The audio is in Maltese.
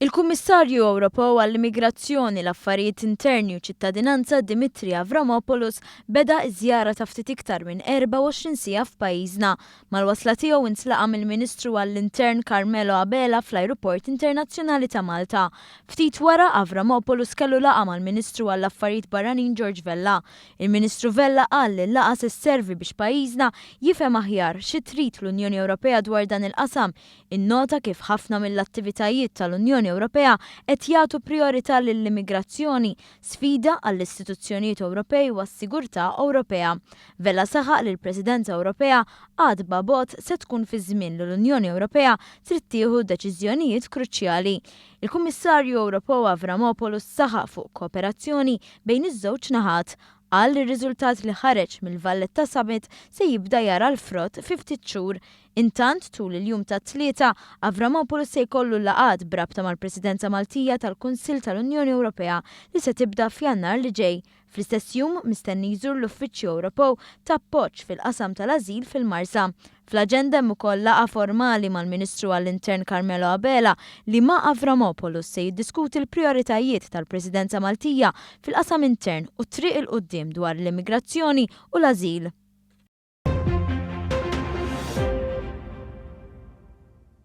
Il-Kummissarju Ewropew għall-Immigrazzjoni, l-Affarijiet Interni u ċittadinanza Dimitri Avramopoulos beda żjara ta' ftit iktar minn 24 siegħa f'pajjiżna. Mal-wasla tiegħu intlaqa mill-Ministru għall-Intern Carmelo Abela fl-Ajruport Internazzjonali ta' Malta. Ftit wara Avramopoulos kellu laqa mal-Ministru għall-Affarijiet Barranin George Vella. Il-Ministru Vella qal li l-laqa se sservi biex pajjiżna jifhem aħjar xi trid l-Unjoni Ewropea dwar dan il-qasam, innota kif ħafna mill-attivitajiet tal-Unjoni Ewropea qed jagħtu priorità lill-immigrazzjoni, sfida għall-istituzzjonijiet Ewropej u għas-sigurtà Ewropea. Vella saħaq li l-Presidenza Ewropea għadba bogħod se tkun fi żmien li l-Unjoni Ewropea trid tieħu deċiżjonijiet kruċjali. Il-Kummissarju Ewropew Avramopoulos saħaq fuq kooperazzjoni bejn iż-żewġ naħat. Qal li r-riżultat li ħareġ mill-Valletta Summit se jibda jara l-frott fi ftit xhur. Intant tul il-jum tat-tlieta Avramopoulos se jkollu laqgħat brabta mal-Presidenza Maltija tal-Kunsill tal-Unjoni Ewropea li se tibda f'Jannar li ġej. Fl-istess jum mistenni jżur l-Uffiċċju Ewropew ta' appoġġ fil-qasam tal-Ażil fil-Marsa. Fl-aġenda hemm ukoll laqgħa formali mal-Ministru għall-Intern Carmelo Abela li ma' Avramopoulos se jiddiskuti l-prijoritajiet tal-Presidenza Maltija fil-qasam intern u triq il-qudiem dwar l-immigrazzjoni u l-ażil.